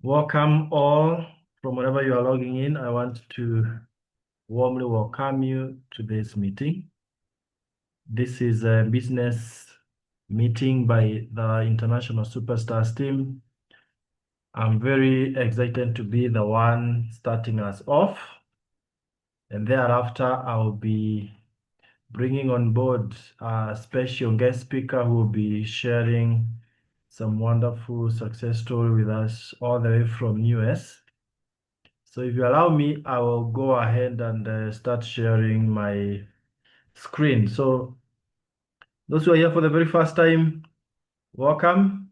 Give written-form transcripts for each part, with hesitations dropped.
Welcome all from wherever you are logging in. I want to warmly welcome you to this meeting. This is a business meeting by the International Superstars team. I'm very excited to be the one starting us off. And thereafter, I'll be bringing on board a special guest speaker who will be sharing some wonderful success story with us all the way from US. So if you allow me, I will go ahead and start sharing my screen. So those who are here for the very first time, welcome.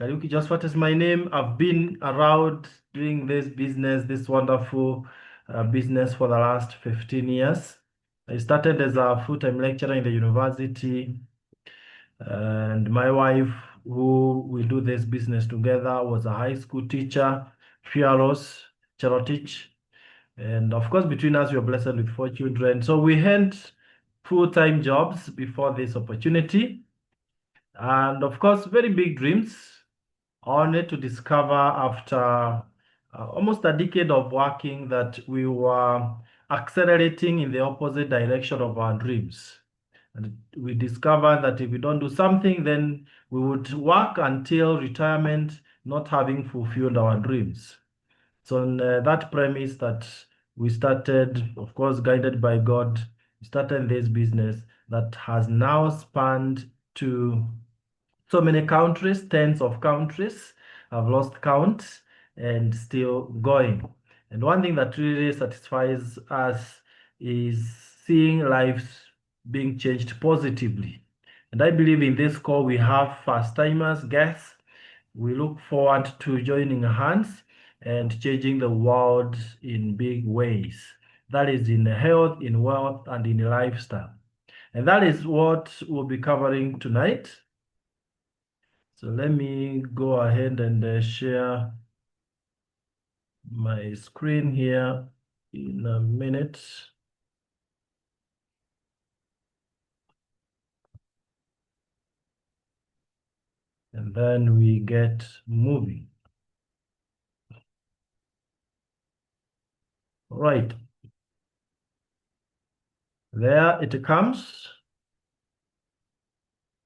KARIUKI JOSPHAT is my name. I've been around doing this business, this wonderful business for the last 15 years. I started as a full-time lecturer in the university, and my wife, who we do this business together, was a high school teacher, fearless, teach. And of course, between us, we are blessed with 4 children. So we had full-time jobs before this opportunity. And of course, very big dreams, only to discover after almost a decade of working that we were accelerating in the opposite direction of our dreams. And we discovered that if we don't do something, then we would work until retirement, not having fulfilled our dreams. So on that premise that we started, of course, guided by God, we started this business that has now spanned to so many countries, tens of countries. I've lost count and still going. And one thing that really satisfies us is seeing lives being changed positively. And I believe in this call we have first timers, guests. We look forward to joining hands and changing the world in big ways. That is in health, in wealth, and in lifestyle. And that is what we'll be covering tonight. So let me go ahead and share my screen here in a minute. And then we get moving. All right. There it comes.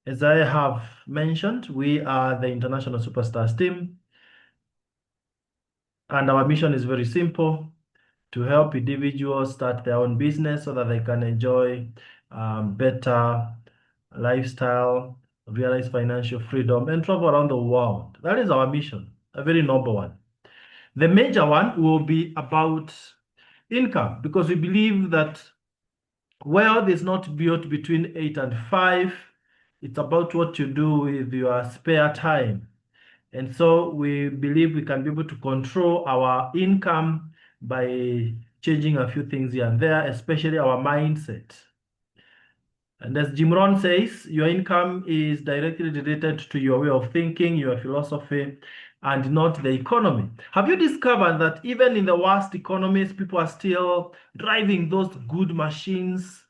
As I have mentioned, we are the International Superstars team. And our mission is very simple: to help individuals start their own business so that they can enjoy better lifestyle, realize financial freedom, and travel around the world. That is our mission, a very noble one. The major one will be about income, because we believe that wealth is not built between 8 and 5. It's about what you do with your spare time. And so we believe we can be able to control our income by changing a few things here and there, especially our mindset. And as Jim Rohn says, your income is directly related to your way of thinking, your philosophy, and not the economy. Have you discovered that even in the worst economies, people are still driving those good machines,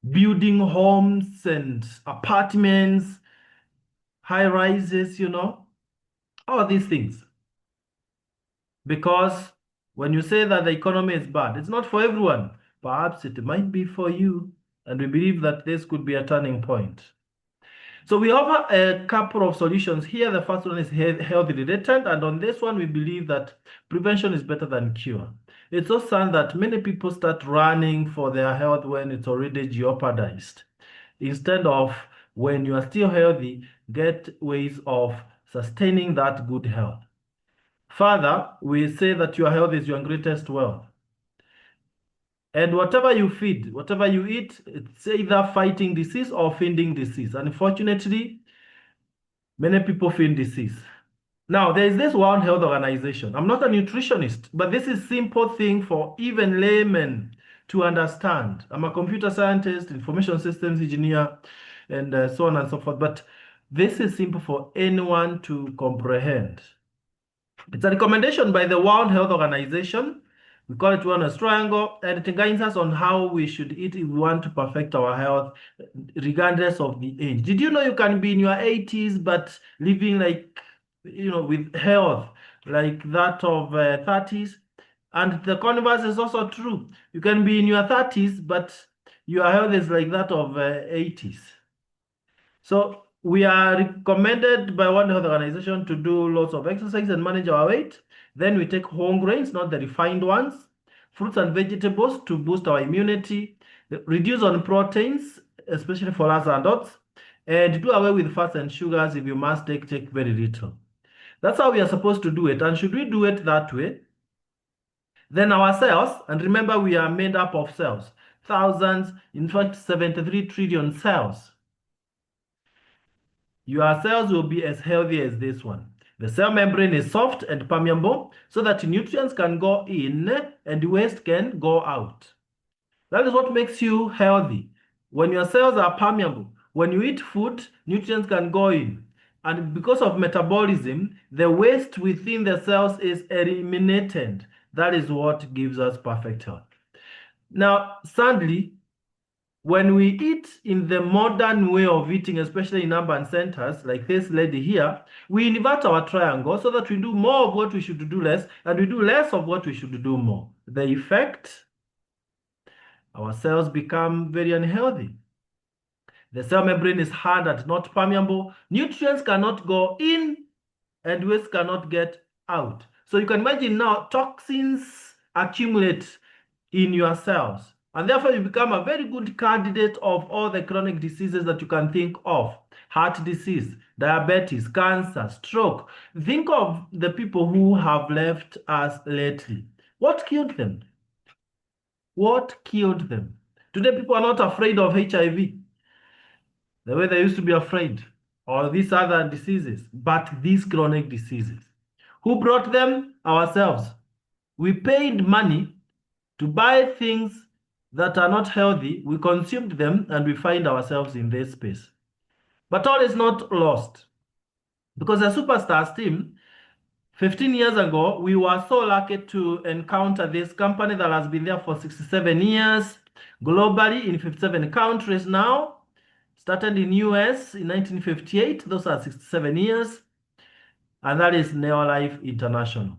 building homes and apartments, high rises, all these things? Because when you say that the economy is bad, it's not for everyone. Perhaps it might be for you. And we believe that this could be a turning point. So we offer a couple of solutions here. The first one is health related. And on this one, we believe that prevention is better than cure. It's so sad that many people start running for their health when it's already jeopardized. Instead of, when you are still healthy, get ways of sustaining that good health. Further, we say that your health is your greatest wealth. And whatever you feed, whatever you eat, it's either fighting disease or feeding disease. Unfortunately, many people feed disease. Now, there is this World Health Organization. I'm not a nutritionist, but this is simple thing for even laymen to understand. I'm a computer scientist, information systems engineer, and so on and so forth. But this is simple for anyone to comprehend. It's a recommendation by the World Health Organization. We call it wellness triangle, and it guides us on how we should eat if we want to perfect our health, regardless of the age. Did you know you can be in your 80s but living like, with health like that of 30s. And the converse is also true. You can be in your 30s, but your health is like that of 80s. So we are recommended by World Health Organization to do lots of exercise and manage our weight. Then we take whole grains, not the refined ones, fruits and vegetables to boost our immunity, reduce on proteins, especially for us adults, and do away with fats and sugars. If you must take very little. That's how we are supposed to do it. And should we do it that way, then our cells, and remember we are made up of cells, thousands, in fact 73 trillion cells. Your cells will be as healthy as this one. The cell membrane is soft and permeable so that nutrients can go in and waste can go out. That is what makes you healthy. When your cells are permeable, when you eat food, nutrients can go in. And because of metabolism, the waste within the cells is eliminated. That is what gives us perfect health. Now, sadly, when we eat in the modern way of eating, especially in urban centers, like this lady here, we invert our triangle so that we do more of what we should do less, and we do less of what we should do more. The effect, our cells become very unhealthy. The cell membrane is hard and not permeable. Nutrients cannot go in and waste cannot get out. So you can imagine now toxins accumulate in your cells. And therefore, you become a very good candidate of all the chronic diseases that you can think of. Heart disease, diabetes, cancer, stroke. Think of the people who have left us lately. What killed them? What killed them? Today, people are not afraid of HIV the way they used to be afraid, or these other diseases, but these chronic diseases. Who brought them? Ourselves. We paid money to buy things that are not healthy, we consumed them, and we find ourselves in this space. But all is not lost. Because the Superstars team, 15 years ago, we were so lucky to encounter this company that has been there for 67 years, globally in 57 countries now. Started in US in 1958, those are 67 years, and that is Neolife International.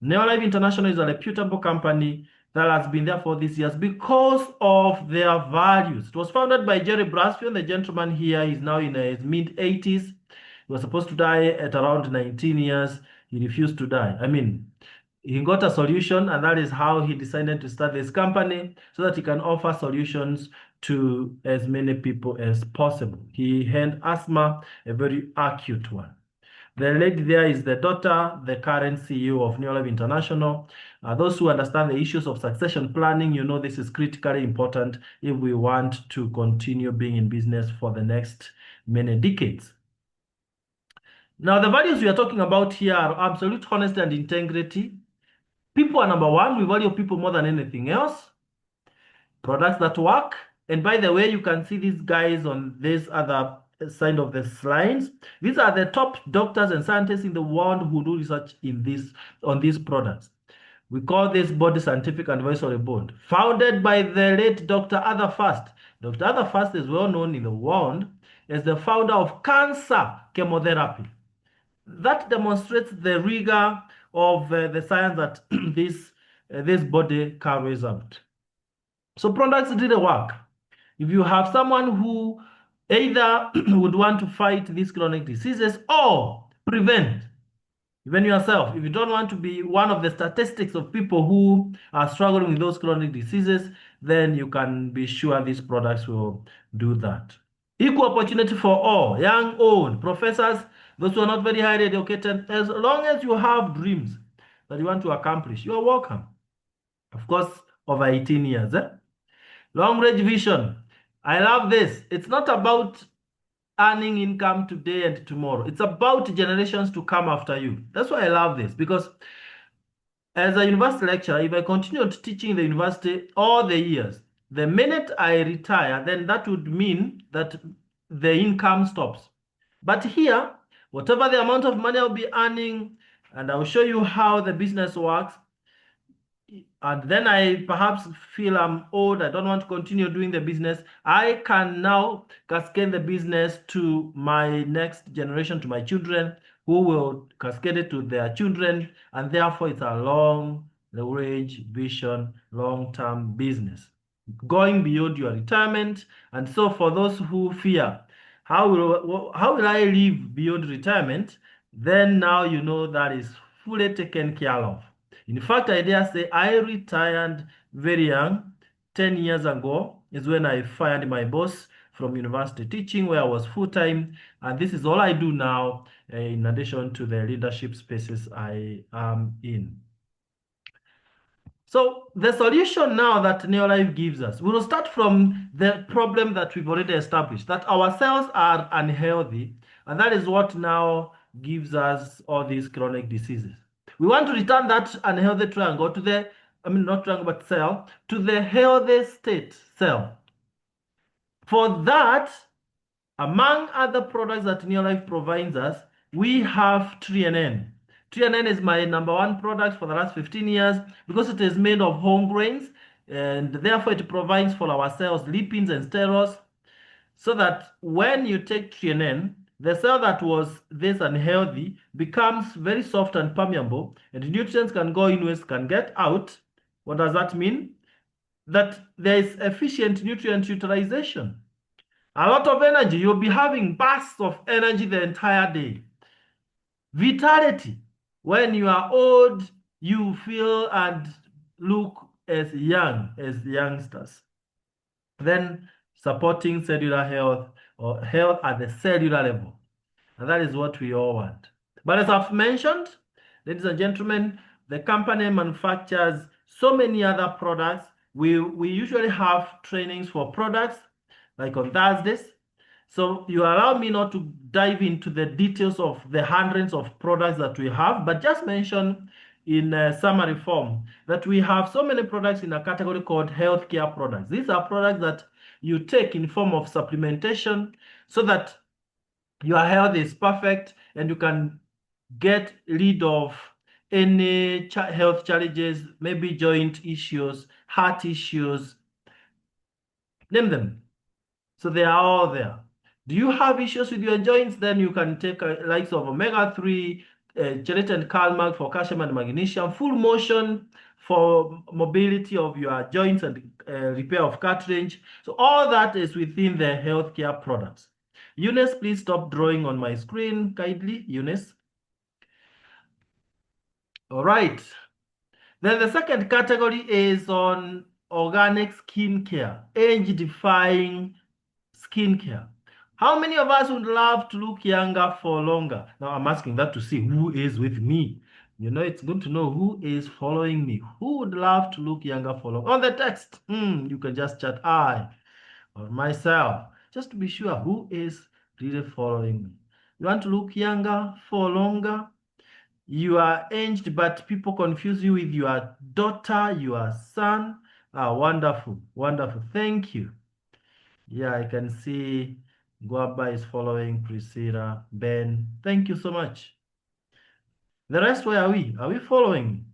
Neolife International is a reputable company that has been there for these years because of their values. It was founded by Jerry Brasfield. The gentleman here is now in his mid-80s. He was supposed to die at around 19 years. He refused to die. I mean, he got a solution, and that is how he decided to start this company so that he can offer solutions to as many people as possible. He had asthma, a very acute one. The lady there is the daughter, the current CEO of Neolife International. Those who understand the issues of succession planning, you know this is critically important if we want to continue being in business for the next many decades. Now, the values we are talking about here are absolute honesty and integrity. People are number one. We value people more than anything else. Products that work. And by the way, you can see these guys on this other side of the slides. These are the top doctors and scientists in the world who do research on these products. We call this Body Scientific Advisory Board, founded by the late Dr. Arthur Fast. Dr. Arthur Fast is well known in the world as the founder of cancer chemotherapy. That demonstrates the rigor of the science that this body carries out. So products really work. If you have someone who either would want to fight these chronic diseases or prevent, even yourself, if you don't want to be one of the statistics of people who are struggling with those chronic diseases, then you can be sure these products will do that. Equal opportunity for all, young, old, professors, those who are not very highly educated. As long as you have dreams that you want to accomplish, you are welcome. Of course, over 18 years. Long range vision. I love this. It's not about earning income today and tomorrow. It's about generations to come after you. That's why I love this, because as a university lecturer, if I continued teaching the university all the years, the minute I retire, then that would mean that the income stops. But here, whatever the amount of money I'll be earning, and I'll show you how the business works, and then I perhaps feel I'm old, I don't want to continue doing the business, I can now cascade the business to my next generation, to my children, who will cascade it to their children, and therefore it's a long range vision, long-term business, going beyond your retirement. And so for those who fear, how will I live beyond retirement? Then now you know that is fully taken care of. In fact, I dare say I retired very young. 10 years ago is when I fired my boss from university teaching, where I was full-time. And this is all I do now, in addition to the leadership spaces I am in. So the solution now that Neolife gives us, we will start from the problem that we've already established, that our cells are unhealthy, and that is what now gives us all these chronic diseases. We want to return that unhealthy triangle to the, not triangle, but cell, to the healthy state cell. For that, among other products that Neolife provides us, we have TriNN. TriNN is my #1 product for the last 15 years because it is made of whole grains, and therefore it provides for our cells lipins and sterols, so that when you take TriNN, the cell that was this unhealthy becomes very soft and permeable, and nutrients can go in, waste can get out. What does that mean? That there is efficient nutrient utilization. A lot of energy. You'll be having bursts of energy the entire day. Vitality. When you are old, you feel and look as young as youngsters. Then supporting cellular health, or health at the cellular level. And that is what we all want. But as I've mentioned, ladies and gentlemen, the company manufactures so many other products. We usually have trainings for products, like on Thursdays. So you allow me not to dive into the details of the hundreds of products that we have, but just mention in summary form that we have so many products in a category called healthcare products. These are products that you take in form of supplementation so that your health is perfect and you can get rid of any health challenges, maybe joint issues, heart issues, name them. So they are all there. Do you have issues with your joints? Then you can take likes of omega-3, gelatin calmark for calcium and magnesium, full motion for mobility of your joints and repair of cartilage. So all that is within the healthcare products. Eunice, please stop drawing on my screen, kindly, Eunice. All right. Then the second category is on organic skincare, age-defying skincare. How many of us would love to look younger for longer? Now I'm asking that to see who is with me. You know, it's good to know who is following me. Who would love to look younger for longer? On the text, you can just chat I or myself, just to be sure who is really following me. You want to look younger for longer? You are aged, but people confuse you with your daughter, your son. Wonderful, wonderful. Thank you. Yeah, I can see Guaba is following, Priscilla, Ben. Thank you so much. The rest, where are we? Are we following?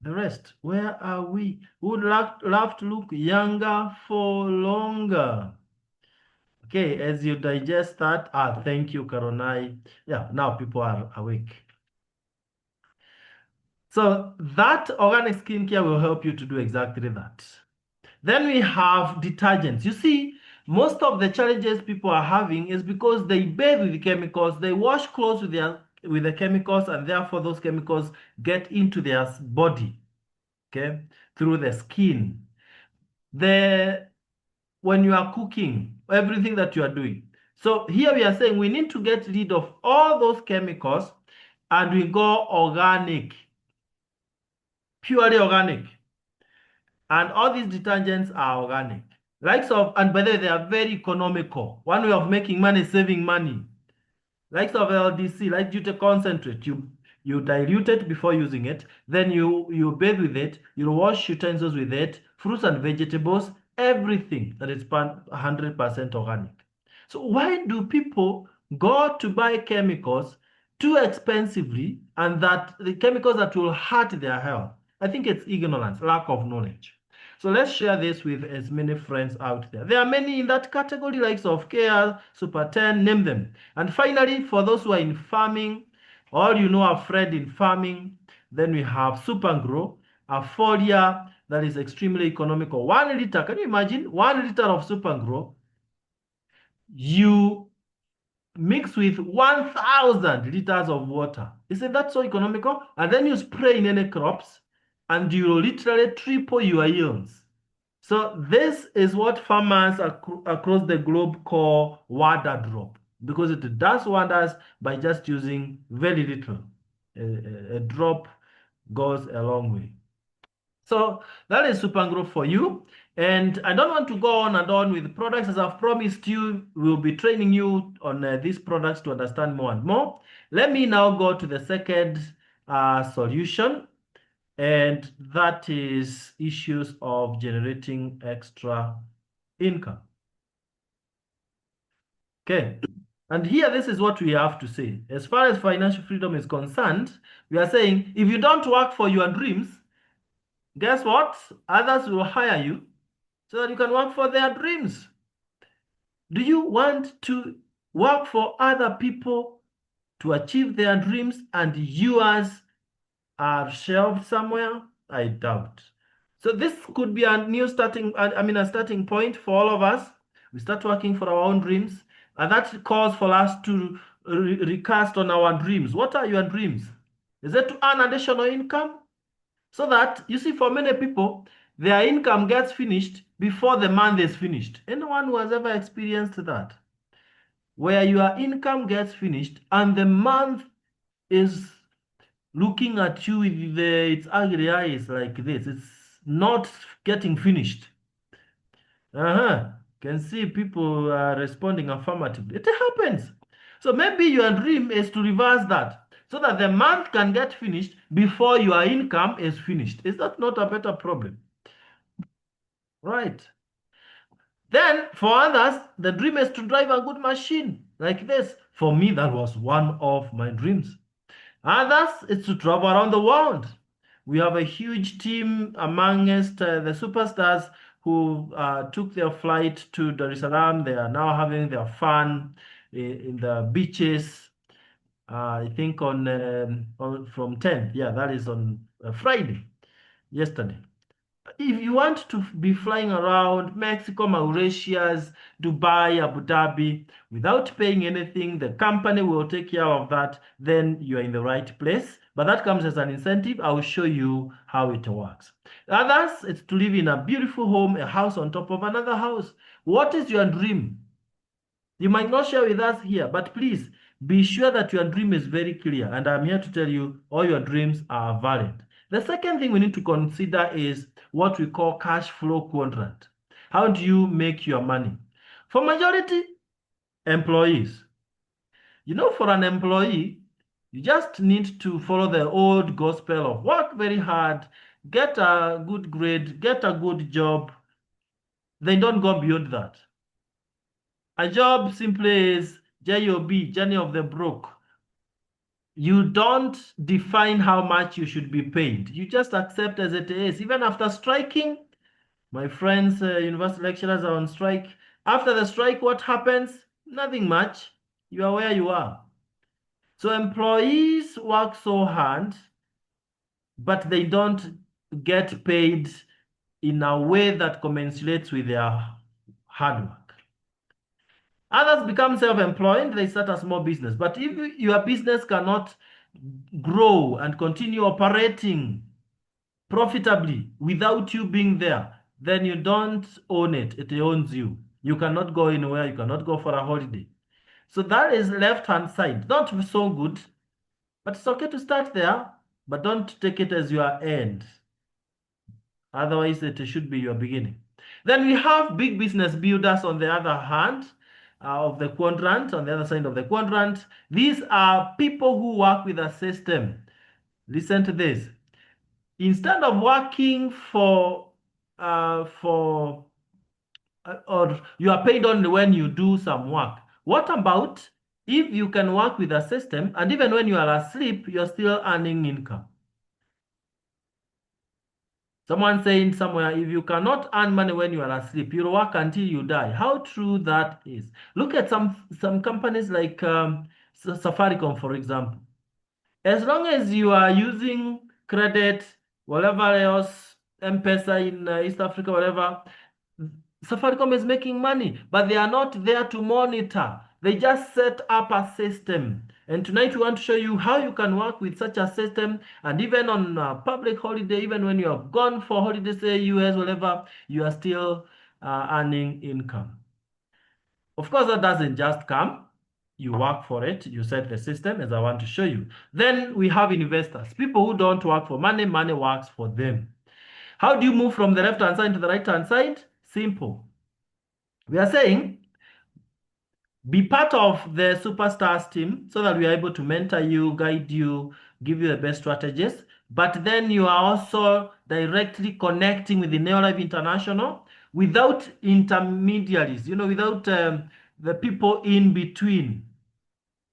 The rest, where are we? Who would love to look younger for longer? Okay, as you digest that, thank you, Karonai. Yeah, now people are awake. So that organic skincare will help you to do exactly that. Then we have detergents. You see, most of the challenges people are having is because they bathe with the chemicals, they wash clothes with the chemicals, and therefore those chemicals get into their body, okay, through the skin. When you are cooking, everything that you are doing. So here we are saying we need to get rid of all those chemicals and we go organic, purely organic. And all these detergents are organic. And by the way, they are very economical. One way of making money is saving money. Likes of LDC, like you take concentrate, you dilute it before using it, then you bathe with it, you wash utensils with it, fruits and vegetables, everything that is 100% organic. So why do people go to buy chemicals too expensively, and that the chemicals that will hurt their health? I think it's ignorance, lack of knowledge. So let's share this with as many friends out there. There are many in that category, likes of Care, Super 10, name them. And finally, for those who are in farming, or you know a friend in farming, then we have Super Grow, a foliar that is extremely economical. 1 liter, can you imagine? 1 liter of Super Grow, you mix with 1,000 liters of water. Isn't that so economical? And then you spray in any crops and you literally triple your yields. So this is what farmers across the globe call water drop, because it does wonders by just using very little. A drop goes a long way. So that is Super Grow for you. And I don't want to go on and on with products. As I've promised you, we'll be training you on these products to understand more and more. Let me now go to the second solution, and that is issues of generating extra income. Okay. And here, this is what we have to say. As far as financial freedom is concerned, we are saying if you don't work for your dreams, guess what? Others will hire you so that you can work for their dreams. Do you want to work for other people to achieve their dreams and yours are shelved somewhere? I doubt. So this could be a new starting, a starting point for all of us. We start working for our own dreams, and that calls for us to recast on our dreams. What are your dreams? Is it to earn additional income? So that, you see, for many people, their income gets finished before the month is finished. Anyone who has ever experienced that? Where your income gets finished and the month is looking at you with its ugly eyes like this. It's not getting finished. Can see people responding affirmatively. It happens. So maybe your dream is to reverse that, so that the month can get finished before your income is finished. Is that not a better problem? Right. Then for others, the dream is to drive a good machine like this. For me, that was one of my dreams. Others, it's to travel around the world. We have a huge team amongst the superstars who took their flight to Dar es Salaam. They are now having their fun in the beaches. I think from 10th. Yeah, that is on Friday, yesterday. If you want to be flying around Mexico, Mauritius, Dubai, Abu Dhabi, without paying anything, the company will take care of that, then you're in the right place. But that comes as an incentive. I will show you how it works. Others, it's to live in a beautiful home, a house on top of another house. What is your dream? You might not share with us here, but please be sure that your dream is very clear. And I'm here to tell you all your dreams are valid. The second thing we need to consider is what we call cash flow quadrant. How do you make your money? For majority employees, for an employee, you just need to follow the old gospel of work very hard, get a good grade, get a good job. They don't go beyond that. A job simply is JOB, Journey of the Broke. You don't define how much you should be paid. You just accept as it is. Even after striking, my friends, university lecturers are on strike. After the strike, what happens? Nothing much. You are where you are. So employees work so hard, but they don't get paid in a way that commensurates with their hard work. Others become self-employed, they start a small business. But if your business cannot grow and continue operating profitably without you being there, then you don't own it. It owns you. You cannot go anywhere. You cannot go for a holiday. So that is left-hand side. Not so good, but it's okay to start there, but don't take it as your end. Otherwise, it should be your beginning. Then we have big business builders on the other hand of the quadrant, on the other side of the quadrant. These are people who work with a system. Listen to this. Instead of working or you are paid only when you do some work. What about if you can work with a system and even when you are asleep, you're still earning income? Someone saying somewhere, if you cannot earn money when you are asleep, you'll work until you die. How true that is. Look at some companies like Safaricom, for example. As long as you are using credit, whatever else, M-Pesa in East Africa, whatever, Safaricom is making money, but they are not there to monitor. They just set up a system. And tonight we want to show you how you can work with such a system. And even on public holiday, even when you have gone for holiday, say US, whatever, you are still earning income. Of course, that doesn't just come. You work for it, you set the system as I want to show you. Then we have investors, people who don't work for money, money works for them. How do you move from the left hand side to the right hand side? Simple. We are saying be part of the superstars team so that we are able to mentor you, guide you, give you the best strategies. But then you are also directly connecting with the NAIROBI International without intermediaries, without the people in between.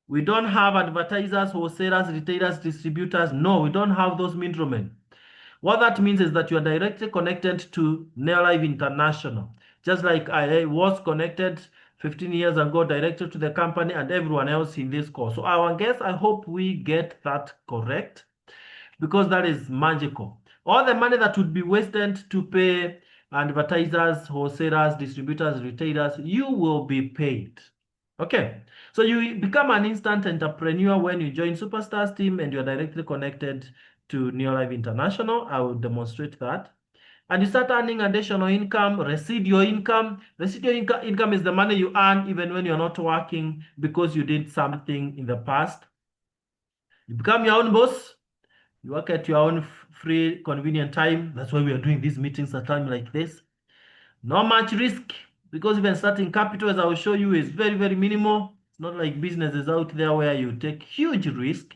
We don't have advertisers, wholesalers, retailers, distributors. No, we don't have those middlemen. What that means is that you are directly connected to NAIROBI International. Just like I was connected 15 years ago directly to the company and everyone else in this course. So our guess, I hope we get that correct because that is magical. All the money that would be wasted to pay advertisers, wholesalers, distributors, retailers, you will be paid. Okay, so you become an instant entrepreneur when you join Superstars team and you're directly connected to NAIROBI International. I will demonstrate that. And you start earning additional income, residual income. Residual income is the money you earn even when you're not working because you did something in the past. You become your own boss. You work at your own free, convenient time. That's why we are doing these meetings at a time like this. Not much risk because even starting capital, as I will show you, is very, very minimal. It's not like businesses out there where you take huge risk.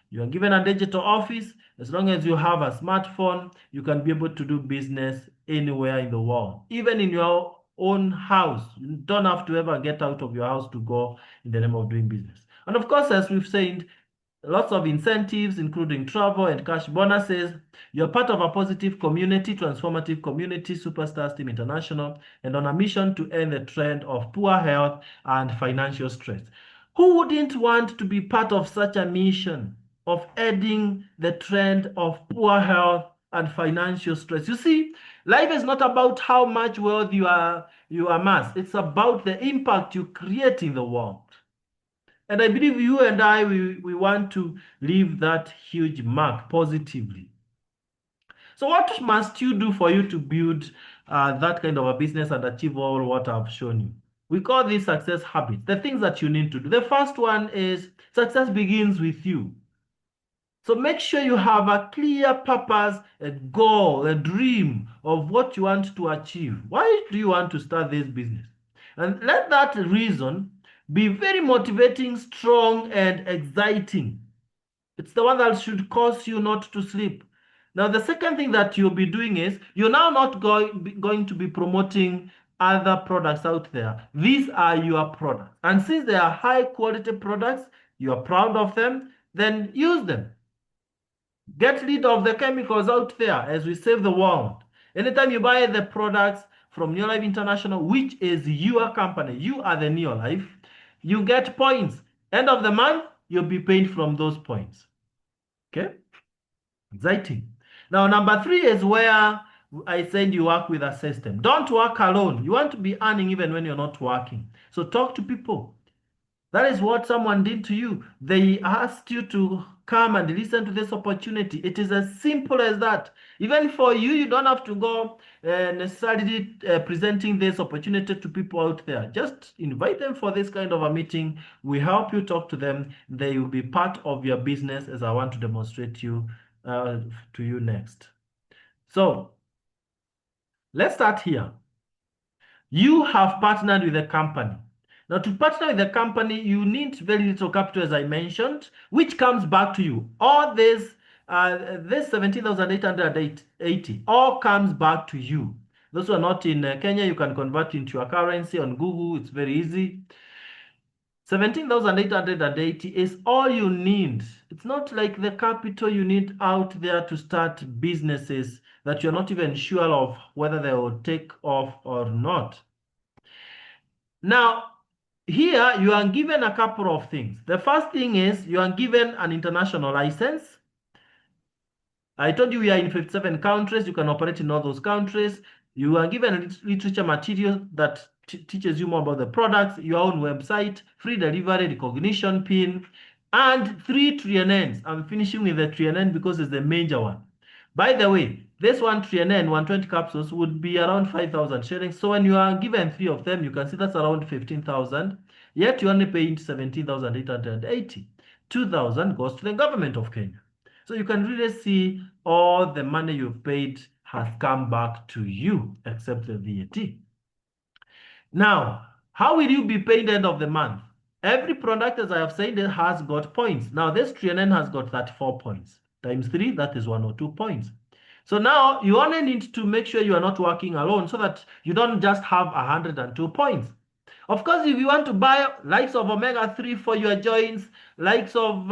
You are given a digital office. As long as you have a smartphone, you can be able to do business anywhere in the world, even in your own house. You don't have to ever get out of your house to go in the name of doing business. And of course, as we've said, lots of incentives, including travel and cash bonuses. You're part of a positive community, transformative community, Superstars Team International, and on a mission to end the trend of poor health and financial stress. Who wouldn't want to be part of such a mission of ending the trend of poor health and financial stress? You see, life is not about how much wealth you amass. It's about the impact you create in the world. And I believe you and I, we want to leave that huge mark positively. So what must you do for you to build that kind of a business and achieve all what I've shown you? We call this success habits, the things that you need to do. The first one is success begins with you. So make sure you have a clear purpose, a goal, a dream of what you want to achieve. Why do you want to start this business? And let that reason be very motivating, strong, and exciting. It's the one that should cause you not to sleep. Now, the second thing that you'll be doing is you're now not going to be promoting other products out there. These are your products. And since they are high quality products, you are proud of them, then use them. Get rid of the chemicals out there as we save the world. Anytime you buy the products from NAIROBI International, which is your company, you are the NeoLife, you get points. End of the month, you'll be paid from those points. Okay? Exciting. Now, number 3 is where I said you work with a system. Don't work alone. You want to be earning even when you're not working. So talk to people. That is what someone did to you. They asked you to come and listen to this opportunity. It is as simple as that. Even for you, you don't have to go necessarily presenting this opportunity to people out there. Just invite them for this kind of a meeting. We help you talk to them. They will be part of your business as I want to demonstrate to you next. So let's start here. You have partnered with a company. Now, to partner with the company, you need very little capital, as I mentioned, which comes back to you. All this 17,880, all comes back to you. Those who are not in Kenya, you can convert into your currency on Google. It's very easy. 17,880 is all you need It's not like the capital you need out there to start businesses that you're not even sure of whether they will take off or not. Now, here you are given a couple of things. The first thing is you are given an international license. I told you we are in 57 countries. You can operate in all those countries. You are given literature material that teaches you more about the products, your own website, free delivery, recognition pin, and 3 TNNs. I'm finishing with the TNN because it's the major one. By the way, this one TNN, 120 capsules, would be around 5,000 shillings. So when you are given 3 of them, you can see that's around 15,000. Yet you only pay 17,880. 2,000 goes to the government of Kenya. So you can really see all the money you've paid has come back to you, except the VAT. Now, how will you be paid end of the month? Every product, as I have said, has got points. Now, this TNN has got 34 points. Times 3, that is 102 points. So now you only need to make sure you are not working alone so that you don't just have 102 points. Of course, if you want to buy likes of omega-3 for your joints, likes of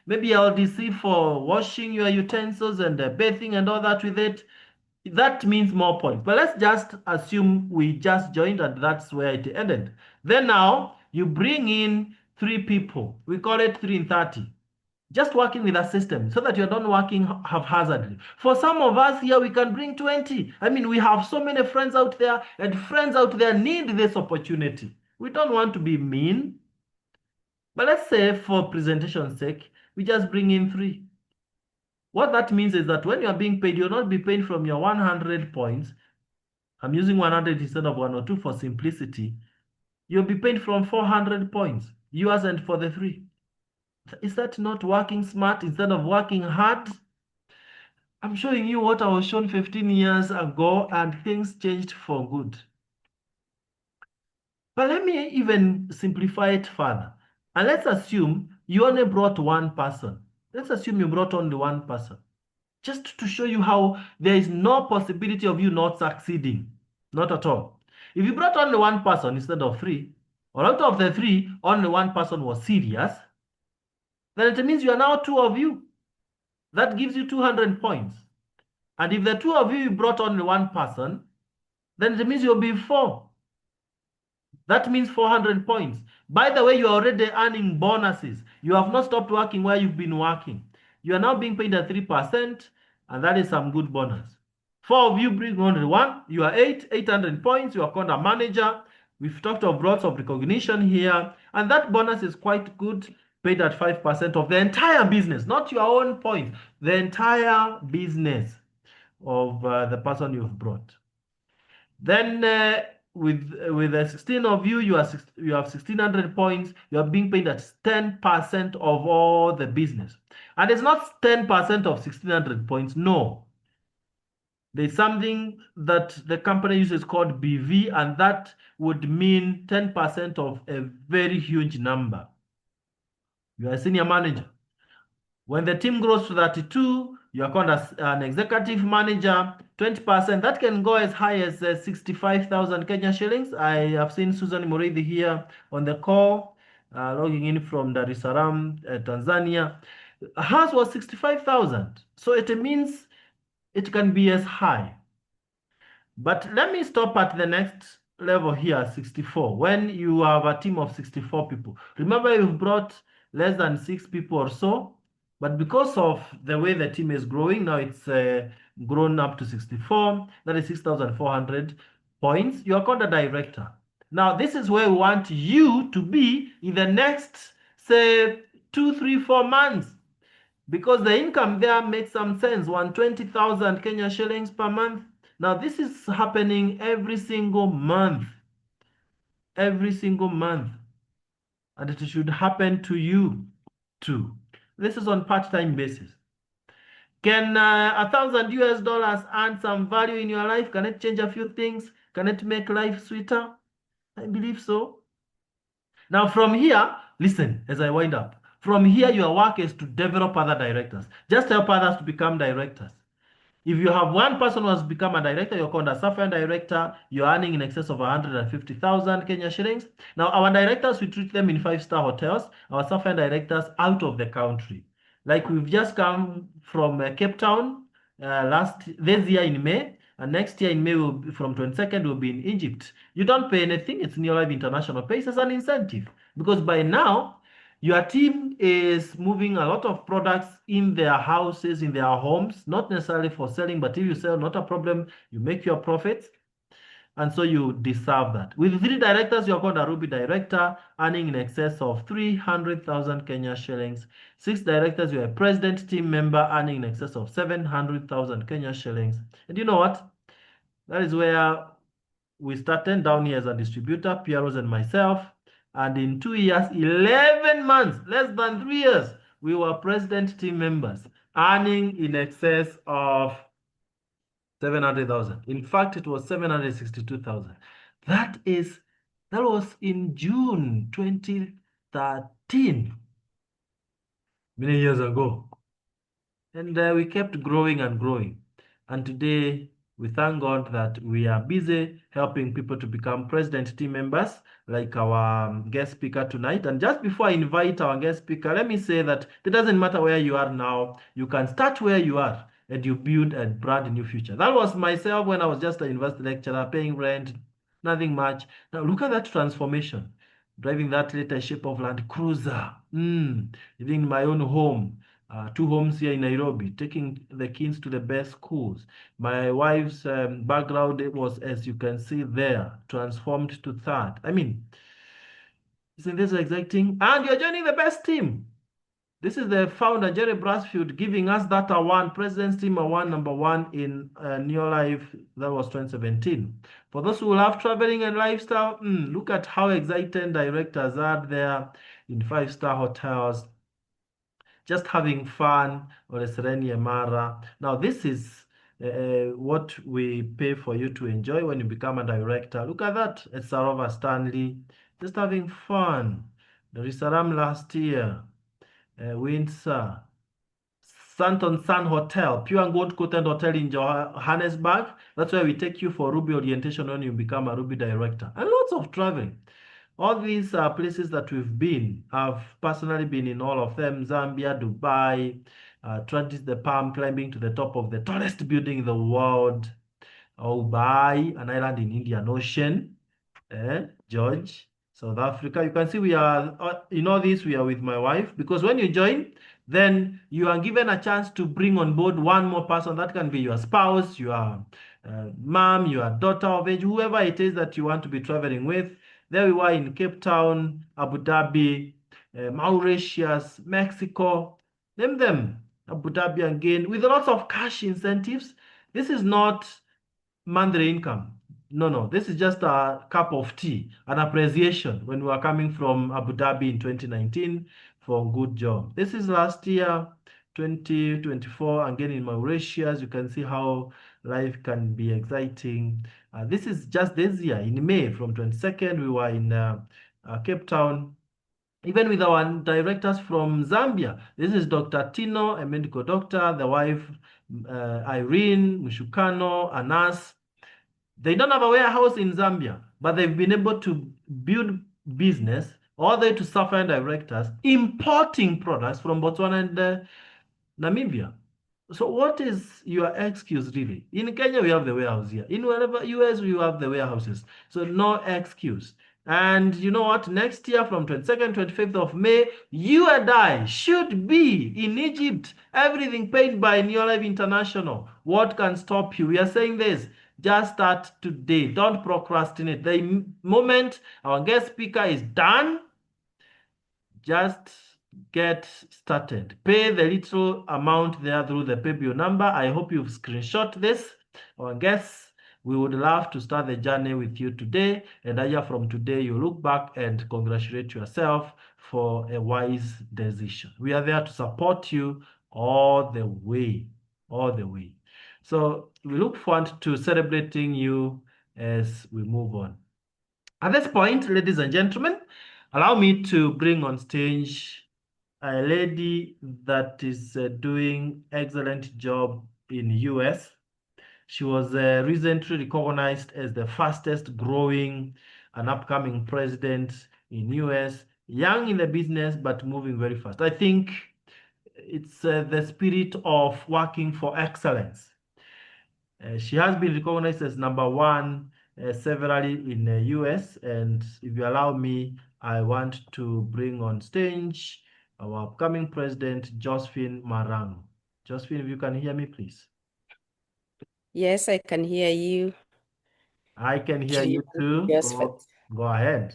maybe LDC for washing your utensils and bathing and all that with it, that means more points. But let's just assume we just joined and that's where it ended. Then now you bring in 3 people. We call it 3 in 30. Just working with a system so that you're not working haphazardly. For some of us here, we can bring 20. I mean, we have so many friends out there, and friends out there need this opportunity. We don't want to be mean. But let's say for presentation's sake, we just bring in 3. What that means is that when you're being paid, you'll not be paid from your 100 points. I'm using 100 instead of 102 for simplicity. You'll be paid from 400 points, yours and for the 3. Is that not working smart instead of working hard? I'm showing you what I was shown 15 years ago and things changed for good. But let me even simplify it further. And let's assume you only brought 1 person. Let's assume you brought only 1 person. Just to show you how there is no possibility of you not succeeding. Not at all. If you brought only 1 person instead of 3, or out of the 3, only 1 person was serious, then it means you are now 2 of you. That gives you 200 points. And if the 2 of you brought only 1 person, then it means you'll be 4. That means 400 points. By the way, you are already earning bonuses. You have not stopped working where you've been working. You are now being paid at 3%, and that is some good bonus. 4 of you bring only 1, you are 800 points, you are called a manager. We've talked of lots of recognition here, and that bonus is quite good, paid at 5% of the entire business, not your own points, the entire business of the person you've brought. Then with the 16 of you, you have 1,600 points. You are being paid at 10% of all the business. And it's not 10% of 1,600 points. No. There's something that the company uses called BV, and that would mean 10% of a very huge number. You are a senior manager. When the team grows to 32, you are called as an executive manager. 20%, that can go as high as 65,000 Kenya shillings. I have seen Susan Murithi here on the call, logging in from Dar es Salaam, Tanzania. Hers was 65,000. So it means it can be as high. But let me stop at the next level here, 64. When you have a team of 64 people. Remember, you've brought less than 6 people or so. But because of the way the team is growing, now it's grown up to 64. That is 6,400 points. You are called a director. Now, this is where we want you to be in the next, say, 2, 3, 4 months. Because the income there makes some sense. 120,000 Kenya shillings per month. Now, this is happening every single month. Every single month. And it should happen to you too. This is on part-time basis. Can $1,000 add some value in your life? Can it change a few things? Can it make life sweeter? I believe so. Now from here, listen as I wind up. From here, your work is to develop other directors. Just help others to become directors. If you have 1 person who has become a director, you're called a sapphire director. You're earning in excess of 150,000 Kenya shillings. Now, our directors, we treat them in 5-star hotels. Our sapphire directors out of the country. Like we've just come from Cape Town this year in May, and next year in May will be, from 22nd will be in Egypt. You don't pay anything. It's NAIROBI International pays as an incentive because by now your team is moving a lot of products in their houses, in their homes, not necessarily for selling, but if you sell, not a problem. You make your profits. And so you deserve that. With 3 directors, you're called a Ruby director, earning in excess of 300,000 Kenya shillings. 6 directors, you're a president team member, earning in excess of 700,000 Kenya shillings. And you know what? That is where we started down here as a distributor, PROs and myself. And in 2 years, 11 months, less than 3 years, we were president team members, earning in excess of 700,000. In fact, it was 762,000. That was in June 2013, many years ago. And we kept growing and growing. And today, we thank God that we are busy helping people to become president team members, like our guest speaker tonight. And just before I invite our guest speaker, let me say that it doesn't matter where you are now, you can start where you are and you build a brand new future. That was myself when I was just a university lecturer, paying rent, nothing much. Now look at that transformation. Driving that latest shape of Land Cruiser, living in my own home, 2 homes here in Nairobi, taking the kids to the best schools. My wife's background was, as you can see there, transformed to third. I mean, isn't this exciting? And you're joining the best team. This is the founder, Jerry Brasfield, giving us that award, President's Team Award #1 in New Life. That was 2017. For those who love traveling and lifestyle, look at how excited directors are there in 5-star hotels, just having fun on a Sereni Mara. Now, this is what we pay for you to enjoy when you become a director. Look at that. It's Sarova Stanley, just having fun. Dar es Salaam last year, Windsor, Santon Sun Hotel, Pure and Gold Coated Hotel in Johannesburg. That's where we take you for Ruby orientation when you become a Ruby director. And lots of traveling. All these are places that we've been. I've personally been in all of them: Zambia, Dubai, Transit the Palm, climbing to the top of the tallest building in the world, Dubai, an island in Indian Ocean, George, South Africa. You can see we are, in all this, we are with my wife, because when you join, then you are given a chance to bring on board one more person. That can be your spouse, your mom, your daughter of age, whoever it is that you want to be traveling with. There we were in Cape Town, Abu Dhabi, Mauritius, Mexico, name them, Abu Dhabi again, with lots of cash incentives. This is not monthly income. No, this is just a cup of tea, an appreciation when we were coming from Abu Dhabi in 2019 for a good job. This is last year, 2024, again in Mauritius. You can see how life can be exciting. This is just this year, in May, from 22nd, we were in Cape Town, even with our directors from Zambia. This is Dr. Tino, a medical doctor, the wife, Irene, Mushukano, Anas. They don't have a warehouse in Zambia, but they've been able to build business all the way to software directors importing products from Botswana and Namibia. So what is your excuse really? In Kenya, we have the warehouse here. In wherever US, we have the warehouses. So no excuse. And you know what? Next year from 22nd, 25th of May, you and I should be in Egypt. Everything paid by NAIROBI International. What can stop you? We are saying this. Just start today. Don't procrastinate. The moment our guest speaker is done, just get started. Pay the little amount there through the PayBill number. I hope you've screenshot this. Our guests, we would love to start the journey with you today. And either from today, you look back and congratulate yourself for a wise decision. We are there to support you all the way, all the way. So we look forward to celebrating you as we move on. At this point, ladies and gentlemen, allow me to bring on stage a lady that is doing excellent job in US. She was recently recognized as the fastest growing and upcoming president in US, young in the business, but moving very fast. I think it's the spirit of working for excellence. She has been recognized as #1 severally in the US. And if you allow me, I want to bring on stage our upcoming president, Josephine Marangu. Josephine, if you can hear me, please. Yes, I can hear you. I can hear you too. JOSPHAT. Go ahead.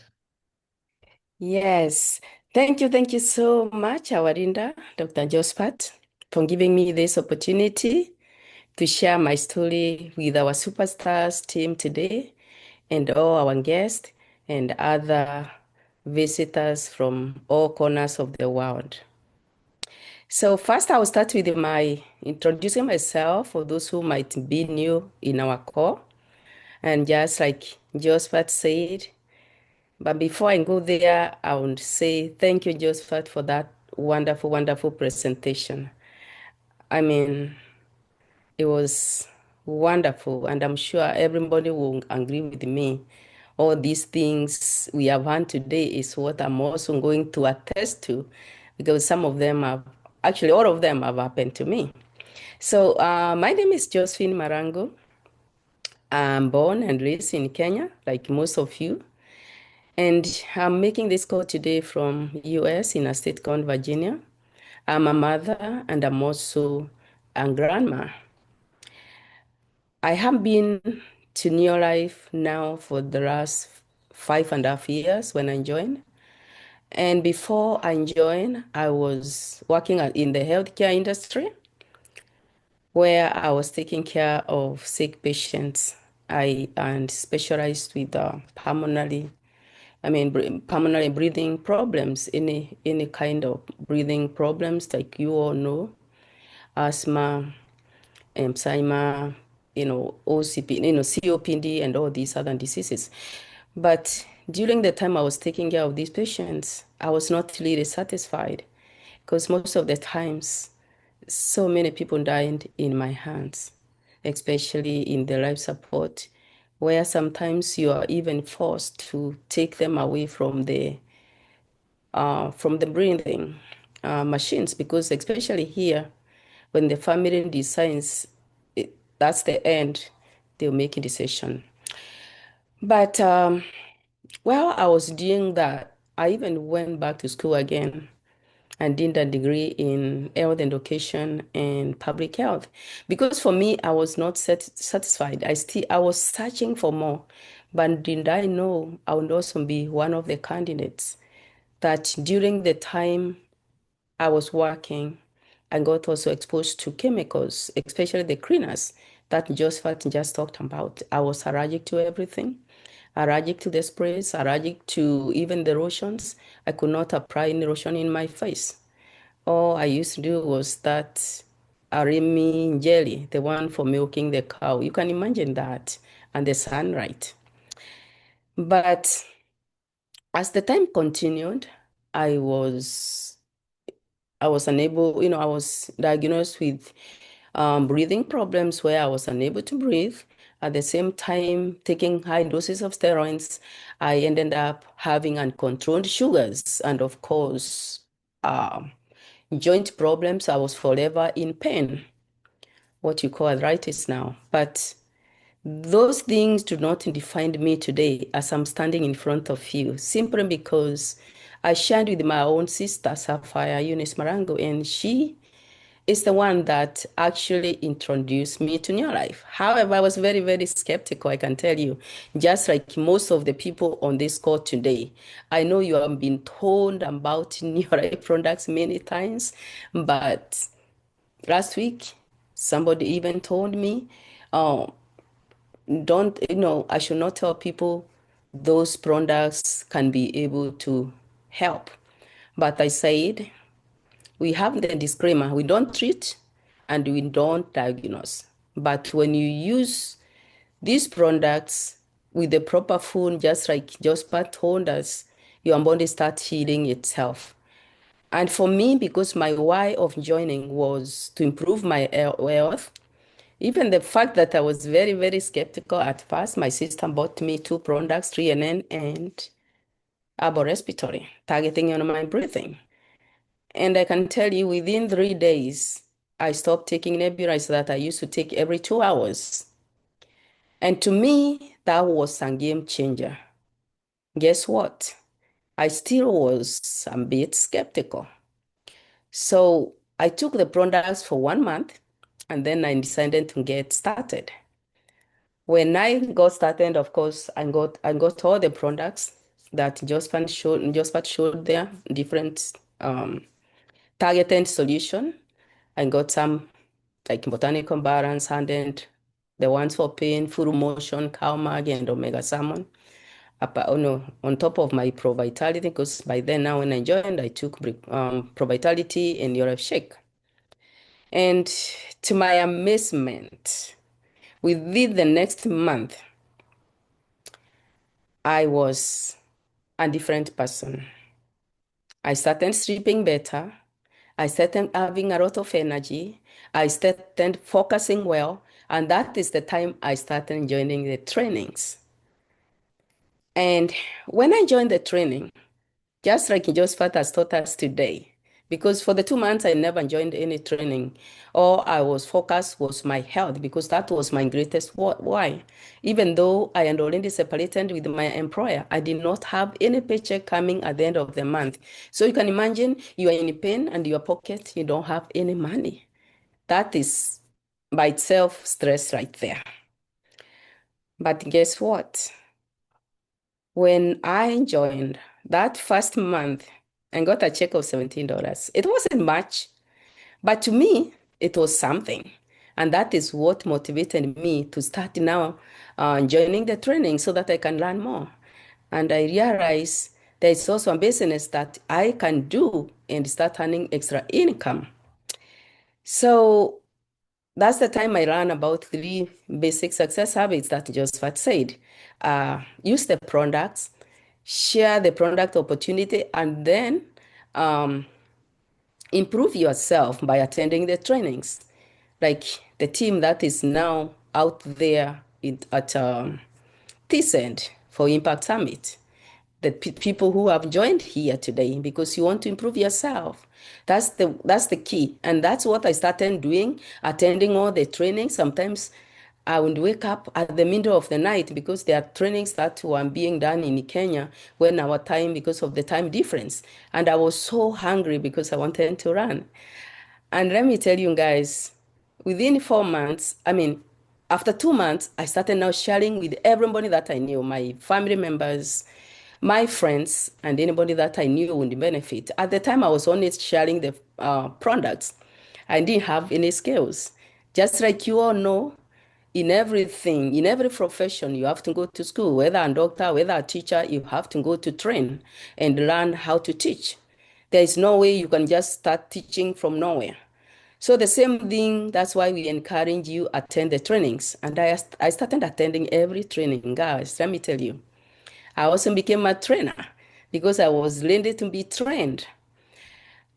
Yes, thank you so much, our Linda, Dr. JOSPHAT, for giving me this opportunity to share my story with our superstars team today and all our guests and other visitors from all corners of the world. So first, I will start with my introducing myself for those who might be new in our call. And just like Josephat said, but before I go there, I would say thank you, Josephat, for that wonderful, wonderful presentation. I mean, it was wonderful, and I'm sure everybody will agree with me. All these things we have had today is what I'm also going to attest to, because some of them have, actually, all of them have happened to me. So, my name is Josephine Marangu. I'm born and raised in Kenya, like most of you. And I'm making this call today from US in a state called Virginia. I'm a mother and I'm also a grandma. I have been to New Life now for the last 5.5 years when I joined. And before I joined, I was working in the healthcare industry where I was taking care of sick patients. I and specialized with pulmonary breathing problems, any kind of breathing problems like you all know, asthma, emphysema, OCP, COPD, and all these other diseases. But during the time I was taking care of these patients, I was not really satisfied because most of the times, so many people died in my hands, especially in the life support, where sometimes you are even forced to take them away from the breathing machines, because especially here, when the family decides that's the end, they'll make a decision. But while I was doing that, I even went back to school again and did a degree in health education and public health. Because for me, I was not satisfied. I was searching for more. But did I know I would also be one of the candidates that during the time I was working, I got also exposed to chemicals, especially the cleaners that Josephat just talked about. I was allergic to everything, allergic to the sprays, allergic to even the lotions. I could not apply any lotion in my face. All I used to do was that arimi jelly, the one for milking the cow. You can imagine that, and the sunlight. But as the time continued, I was I was unable, I was diagnosed with breathing problems where I was unable to breathe. At the same time, taking high doses of steroids, I ended up having uncontrolled sugars and, of course, um, joint problems. I was forever in pain, what you call arthritis now. But those things do not define me today as I'm standing in front of you, simply because I shared with my own sister, Sapphire Eunice Marango, and she is the one that actually introduced me to New Life. However, I was very, very skeptical, I can tell you, just like most of the people on this call today. I know you have been told about New Life products many times, but last week, somebody even told me, oh, don't, I should not tell people those products can be able to help. But I said, we have the disclaimer, we don't treat and we don't diagnose. But when you use these products with the proper food, just like Jospa told us, your body starts healing itself. And for me, because my why of joining was to improve my health, even the fact that I was very, very skeptical at first, my sister bought me two products, 3NN and Arbor Respiratory, targeting on my breathing. And I can tell you within 3 days, I stopped taking nebulizer that I used to take every 2 hours. And to me, that was a game changer. Guess what? I still was a bit skeptical. So I took the products for 1 month and then I decided to get started. When I got started, of course, I got all the products that JOSPHAT showed there, different targeted solution. I got some like botanical balance, and the ones for pain, full motion, cow mag, and omega salmon. Oh no, on top of my Pro Vitality, because by then now when I joined, I took Pro Vitality and Europe Shake. And to my amazement, within the next month, I was a different person. I started sleeping better. I started having a lot of energy. I started focusing well. And that is the time I started joining the trainings. And when I joined the training, just like JOSPHAT has taught us today, because for the 2 months I never joined any training, all I was focused was my health because that was my greatest why. Even though I had already separated with my employer, I did not have any paycheck coming at the end of the month. So you can imagine you are in pain and your pocket, you don't have any money. That is by itself stress right there. But guess what? When I joined that first month and got a check of $17, it wasn't much, but to me, it was something. And that is what motivated me to start now joining the training so that I can learn more. And I realized there is also a business that I can do and start earning extra income. So that's the time I learned about 3 basic success habits that JOSPHAT said. Use the products, share the product opportunity, and then improve yourself by attending the trainings. Like the team that is now out there at TCEND for Impact Summit, the people who have joined here today because you want to improve yourself. That's the key. And that's what I started doing, attending all the trainings. Sometimes I would wake up at the middle of the night because there are trainings that were being done in Kenya when our time, because of the time difference. And I was so hungry because I wanted to run. And let me tell you guys, within 4 months, after 2 months, I started now sharing with everybody that I knew, my family members, my friends, and anybody that I knew would benefit. At the time, I was only sharing the products. I didn't have any skills. Just like you all know, in everything, in every profession, you have to go to school, whether a doctor, whether a teacher, you have to go to train and learn how to teach. There is no way you can just start teaching from nowhere. So the same thing, that's why we encourage you attend the trainings. And I started attending every training. Guys, let me tell you, I also became a trainer because I was learning to be trained.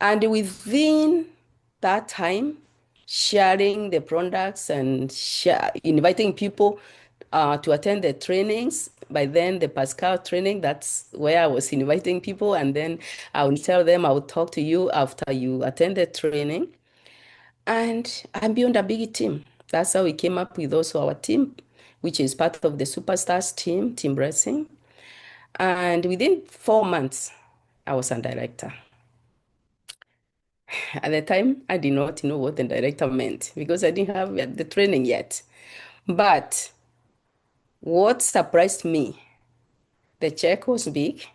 And within that time, sharing the products and inviting people to attend the trainings. By then, the Pascal training, that's where I was inviting people. And then I would tell them, I would talk to you after you attend the training. And I'm beyond a big team. That's how we came up with also our team, which is part of the Superstars team, Team Blessing. And within 4 months, I was a director. At the time, I did not know what the director meant because I didn't have the training yet. But what surprised me, the check was big.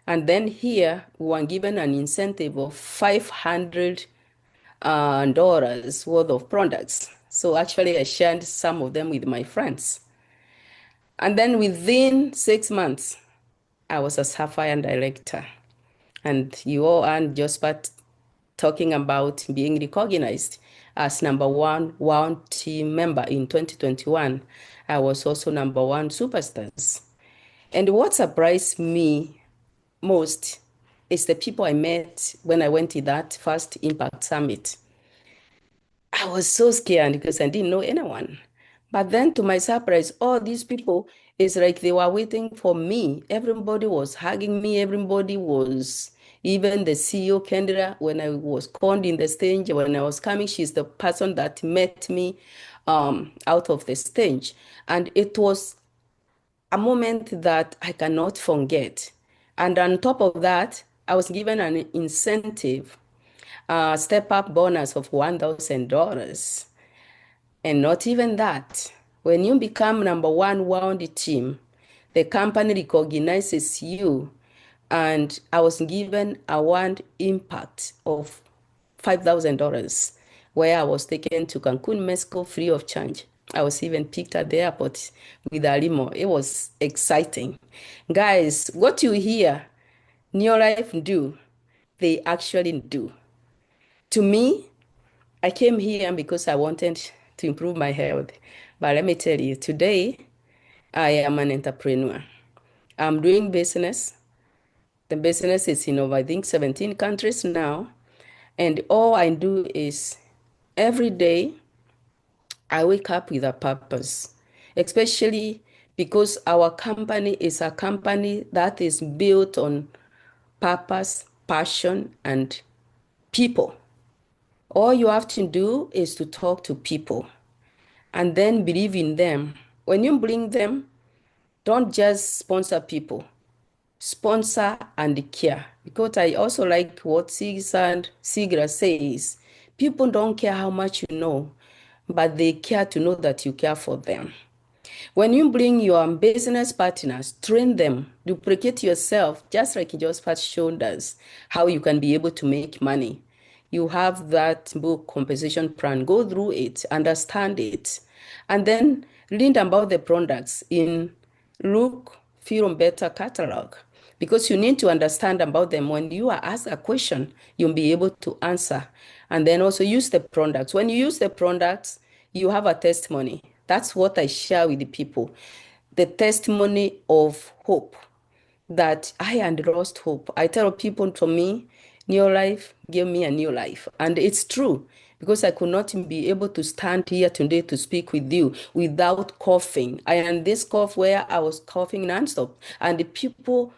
And then here, we were given an incentive of $500 worth of products. So actually, I shared some of them with my friends. And then within 6 months, I was a Sapphire director. And you all and JOSPHAT talking about being recognized as number one team member in 2021. I was also number 1 superstars. And what surprised me most is the people I met when I went to that first Impact Summit. I was so scared because I didn't know anyone. But then to my surprise, all these people, it's like they were waiting for me. Everybody was hugging me. Everybody was Even the CEO, Kendra, when I was called in the stage, when I was coming, she's the person that met me out of the stage. And it was a moment that I cannot forget. And on top of that, I was given an incentive, a step-up bonus of $1,000. And not even that. When you become number one wound team, the company recognizes you. And I was given a one impact of $5,000, where I was taken to Cancun, Mexico, free of charge. I was even picked at the airport with a limo. It was exciting. Guys, what you hear New Life do, they actually do. To me, I came here because I wanted to improve my health. But let me tell you, today, I am an entrepreneur. I'm doing business. The business is in over, I think, 17 countries now. And all I do is every day, I wake up with a purpose, especially because our company is a company that is built on purpose, passion, and people. All you have to do is to talk to people and then believe in them. When you bring them, don't just sponsor people, sponsor and care. Because I also like what Sigra says. People don't care how much you know, but they care to know that you care for them. When you bring your business partners, train them, duplicate yourself, just like JOSPHAT showed us how you can be able to make money. You have that book compensation plan, go through it, understand it, and then read about the products in Look, Feel Better catalog, because you need to understand about them. When you are asked a question, you'll be able to answer. And then also use the products. When you use the products, you have a testimony. That's what I share with the people. The testimony of hope, that I had lost hope. I tell people, to me, new life gave me a new life. And it's true, because I could not be able to stand here today to speak with you without coughing. I had this cough where I was coughing nonstop. And the people,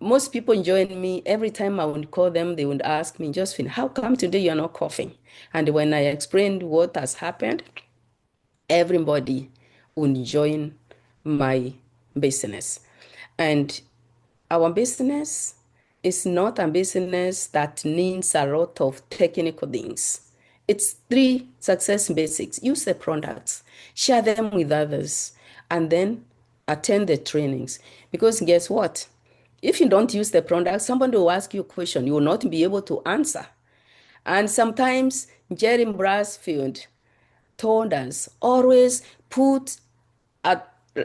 most people join me. Every time I would call them, they would ask me, Josephine, how come today you're not coughing? And when I explained what has happened, everybody would join my business. And our business is not a business that needs a lot of technical things. It's three success basics. Use the products, share them with others, and then attend the trainings. Because guess what? If you don't use the product, somebody will ask you a question you will not be able to answer. And sometimes Jerry Brasfield told us, always put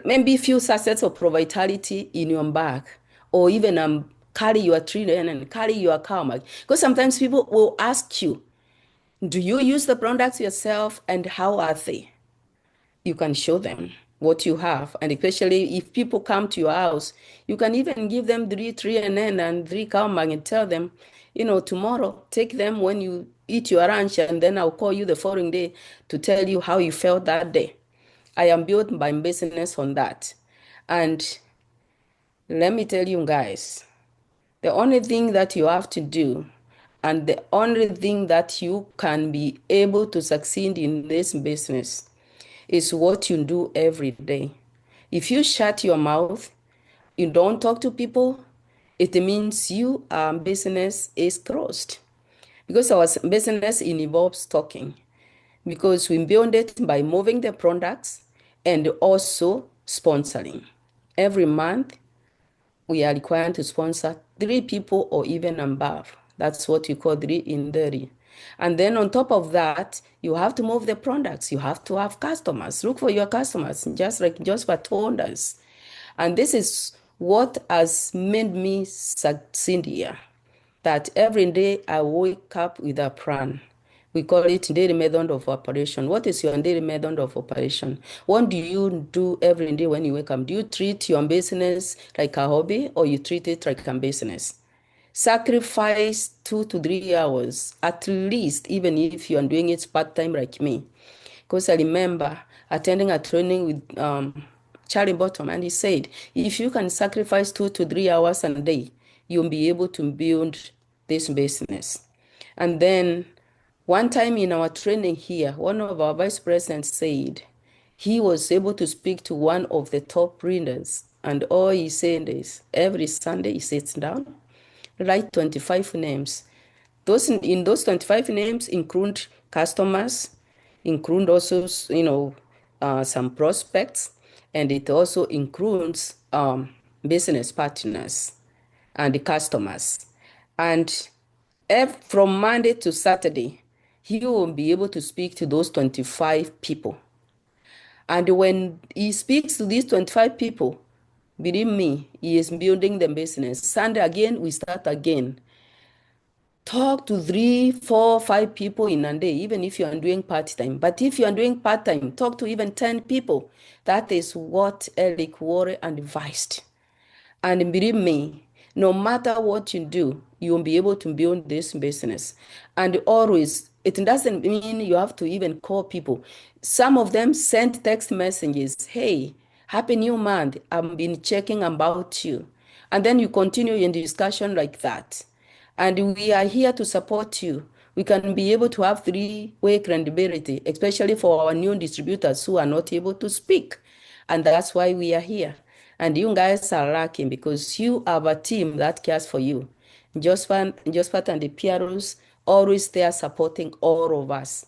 maybe few sachets of Provitality in your bag, or even carry your trillion and carry your karma. Because sometimes people will ask you, do you use the products yourself, and how are they? You can show them what you have. And especially if people come to your house, you can even give them three and three karma and tell them, tomorrow, take them when you eat your lunch, and then I'll call you the following day to tell you how you felt that day. I am built my business on that. And let me tell you guys, the only thing that you have to do, and the only thing that you can be able to succeed in this business, is what you do every day. If you shut your mouth, you don't talk to people, it means your business is closed. Because our business involves talking. Because we build it by moving the products and also sponsoring. Every month, we are required to sponsor 3 people or even above. That's what we call 3 in 30. And then on top of that, you have to move the products. You have to have customers. Look for your customers, just like JOSPHAT told us. And this is what has made me succeed here. That every day I wake up with a plan. We call it daily method of operation. What is your daily method of operation? What do you do every day when you wake up? Do you treat your business like a hobby, or you treat it like a business? Sacrifice 2 to 3 hours, at least, even if you are doing it part-time like me. Because I remember attending a training with Charlie Bottom, and he said, if you can sacrifice 2 to 3 hours a day, you'll be able to build this business. And then one time in our training here, one of our vice presidents said he was able to speak to one of the top readers, and all he said is every Sunday he sits down, write 25 names. In those 25 names include customers, include also, some prospects, and it also includes business partners and the customers. And from Monday to Saturday, he will be able to speak to those 25 people. And when he speaks to these 25 people, believe me, he is building the business. Sunday again, we start again. Talk to 3, 4, 5 people in a day, even if you are doing part-time. But if you are doing part-time, talk to even 10 people. That is what Eric Worre advised. And believe me, no matter what you do, you will be able to build this business. And always, it doesn't mean you have to even call people. Some of them send text messages, hey, Happy New Month, I've been checking about you. And then you continue in discussion like that. And we are here to support you. We can be able to have three-way credibility, especially for our new distributors who are not able to speak. And that's why we are here. And you guys are lacking because you have a team that cares for you. JOSPHAT and the PROs always there supporting all of us.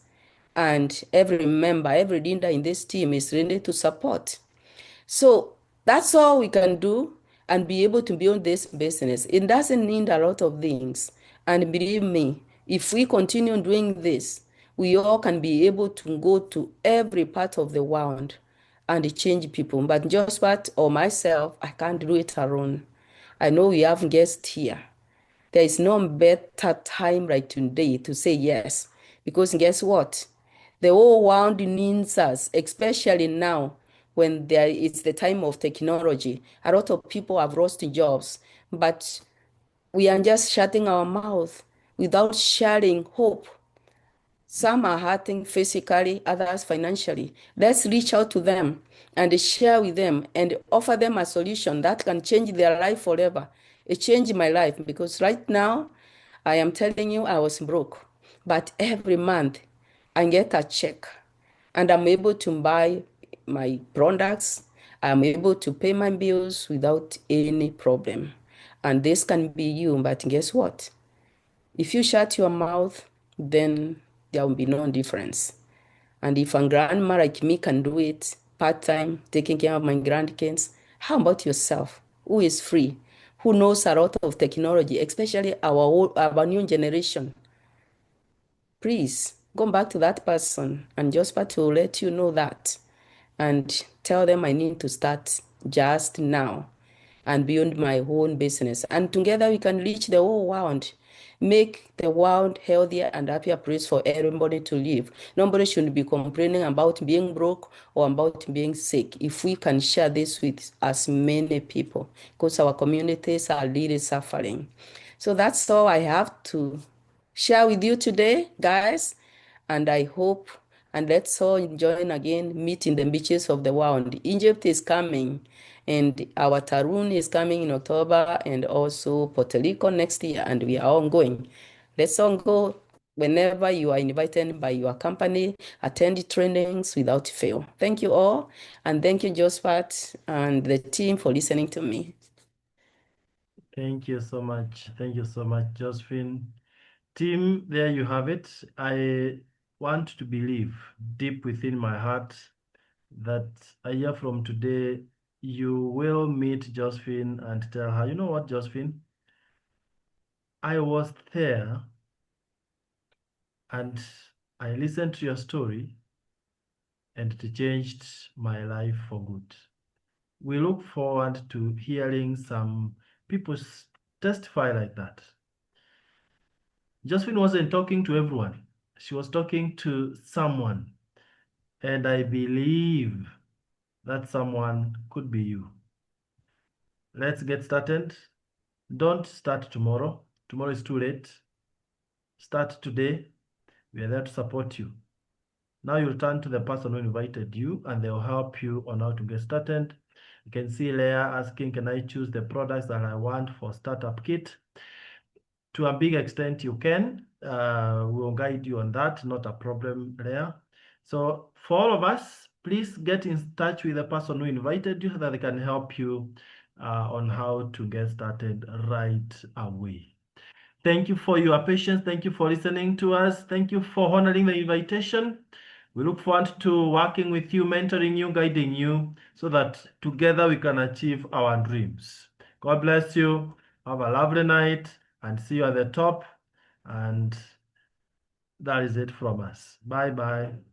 And every member, every leader in this team is ready to support. So that's all we can do and be able to build this business. It doesn't need a lot of things. And believe me, if we continue doing this, we all can be able to go to every part of the world and change people. But JOSPHAT or myself, I can't do it alone. I know we have guests here. There is no better time like today to say yes. Because guess what? The whole world needs us, especially now when it's the time of technology. A lot of people have lost jobs, but we are just shutting our mouth without sharing hope. Some are hurting physically, others financially. Let's reach out to them and share with them and offer them a solution that can change their life forever. It changed my life because right now, I am telling you I was broke. But every month, I get a check and I'm able to buy my products. I'm able to pay my bills without any problem. And this can be you, but guess what? If you shut your mouth, then there will be no difference. And if a grandma like me can do it part-time, taking care of my grandkids, how about yourself? Who is free? Who knows a lot of technology, especially our new generation? Please go back to that person and just to let you know that and tell them I need to start just now and build my own business. And together we can reach the whole world, make the world healthier and happier place for everybody to live. Nobody should be complaining about being broke or about being sick if we can share this with as many people because our communities are really suffering. So that's all I have to share with you today, guys. And I hope, and let's all join again, meet in the beaches of the world. Egypt is coming, and our Tarun is coming in October, and also Puerto Rico next year, and we are all going. Let's all go whenever you are invited by your company, attend trainings without fail. Thank you all, and thank you, JOSPHAT and the team for listening to me. Thank you so much. Thank you so much, Josephine. Team, there you have it. I want to believe deep within my heart that a year from today, you will meet Josephine and tell her, you know what, Josephine? I was there and I listened to your story and it changed my life for good. We look forward to hearing some people testify like that. Josephine wasn't talking to everyone. She was talking to someone. And I believe that someone could be you. Let's get started. Don't start tomorrow. Tomorrow is too late. Start today. We are there to support you. Now you'll turn to the person who invited you and they'll help you on how to get started. You can see Leah asking, can I choose the products that I want for startup kit? To a big extent, you can. We'll guide you on that, not a problem there. So for all of us, please get in touch with the person who invited you so that they can help you on how to get started right away. Thank you for your patience. Thank you for listening to us. Thank you for honoring the invitation. We look forward to working with you, mentoring you, guiding you, so that together we can achieve our dreams. God bless you. Have a lovely night and see you at the top. And that is it from us. Bye-bye.